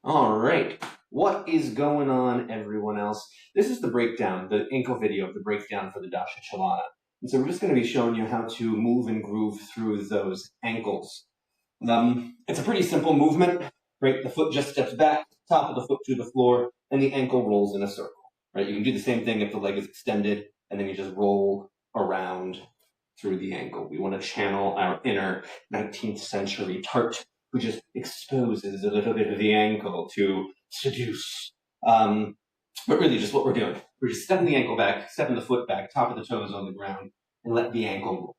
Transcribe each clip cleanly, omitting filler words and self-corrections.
All right. What is going on, everyone else? This is the breakdown, the ankle video of the breakdown for the Dasha Chalana. And so we're just going to be showing you how to move and groove through those ankles. It's a pretty simple movement, right? The foot just steps back, top of the foot to the floor, and the ankle rolls in a circle, right? You can do the same thing if the leg is extended, and then you just roll around through the ankle. We want to channel our inner 19th century tart, who just exposes a little bit of the ankle to seduce. But really just what we're doing. We're just stepping the ankle back, stepping the foot back, top of the toes on the ground, and let the ankle roll.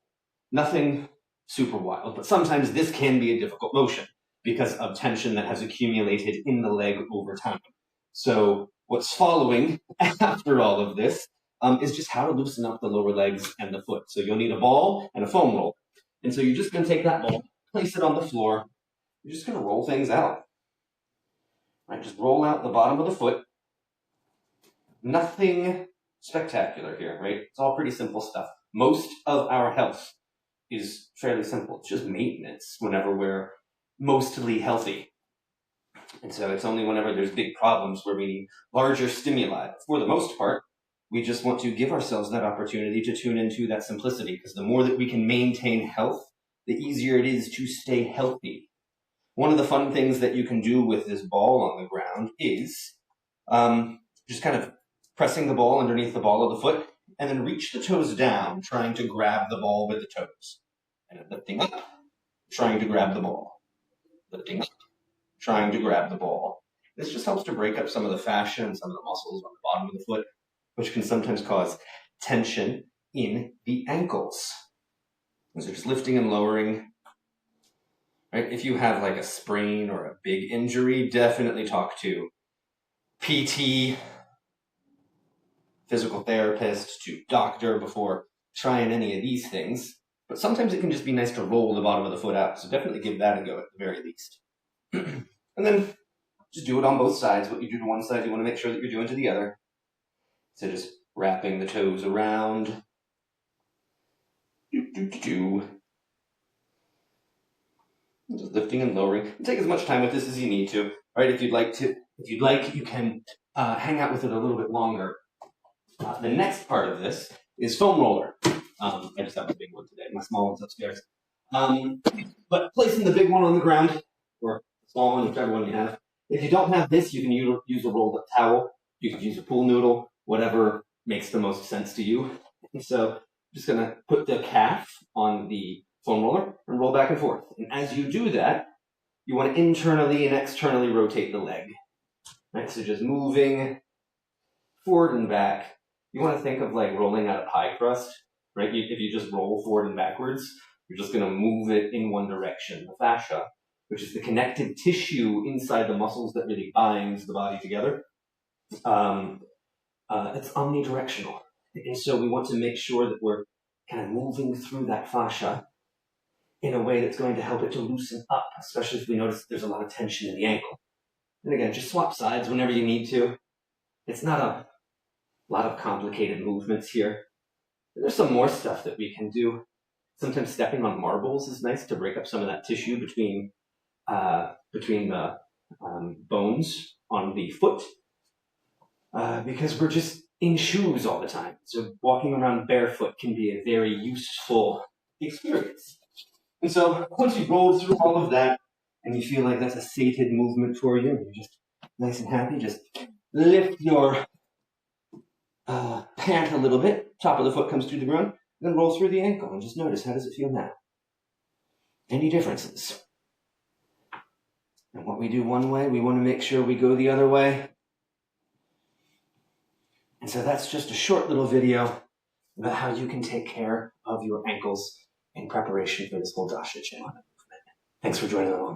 Nothing super wild, but sometimes this can be a difficult motion because of tension that has accumulated in the leg over time. So what's following after all of this is just how to loosen up the lower legs and the foot. So you'll need a ball and a foam roller. And so you're just going to take that ball, place it on the floor. You're just going to roll things out. Right, just roll out the bottom of the foot. Nothing spectacular here, right? It's all pretty simple stuff. Most of our health is fairly simple. It's just maintenance whenever we're mostly healthy. And so it's only whenever there's big problems where we need larger stimuli. For the most part, we just want to give ourselves that opportunity to tune into that simplicity, because the more that we can maintain health, the easier it is to stay healthy. One of the fun things that you can do with this ball on the ground is just kind of pressing the ball underneath the ball of the foot and then reach the toes down, trying to grab the ball with the toes. And then lifting up, trying to grab the ball. Lifting up, trying to grab the ball. This just helps to break up some of the fascia and some of the muscles on the bottom of the foot, which can sometimes cause tension in the ankles. So just lifting and lowering. Right? If you have like a sprain or a big injury, definitely talk to PT, physical therapist, to doctor before trying any of these things. But sometimes it can just be nice to roll the bottom of the foot out. So definitely give that a go at the very least. And then just do it on both sides. What you do to one side, you want to make sure that you're doing to the other. So just wrapping the toes around. Just lifting and lowering. You take as much time with this as you need to. Right? If you'd like, you can hang out with it a little bit longer. The next part of this is foam roller. I just have a big one today. My small one's upstairs. But placing the big one on the ground, or the small one, whichever one you have. If you don't have this, you can use a rolled up towel. You could use a pool noodle, whatever makes the most sense to you. And so I'm just going to put the calf on the foam roller and roll back and forth. And as you do that, you want to internally and externally rotate the leg. Right? So just moving forward and back. You want to think of like rolling out a pie crust, right? If you just roll forward and backwards, you're just going to move it in one direction. The fascia, which is the connective tissue inside the muscles that really binds the body together, it's omnidirectional. And so we want to make sure that we're kind of moving through that fascia in a way that's going to help it to loosen up, especially if we notice there's a lot of tension in the ankle. And again, just swap sides whenever you need to. It's not a lot of complicated movements here. There's some more stuff that we can do. Sometimes stepping on marbles is nice to break up some of that tissue between the bones on the foot, because we're just in shoes all the time. So walking around barefoot can be a very useful experience. And so once you've rolled through all of that and you feel like that's a sated movement for you, and you're just nice and happy, just lift your pant a little bit, top of the foot comes to the ground, then roll through the ankle and just notice, how does it feel now? Any differences? And what we do one way, we want to make sure we go the other way. And so that's just a short little video about how you can take care of your ankles in preparation for this whole Dasha Chalana movement. Thanks for joining along.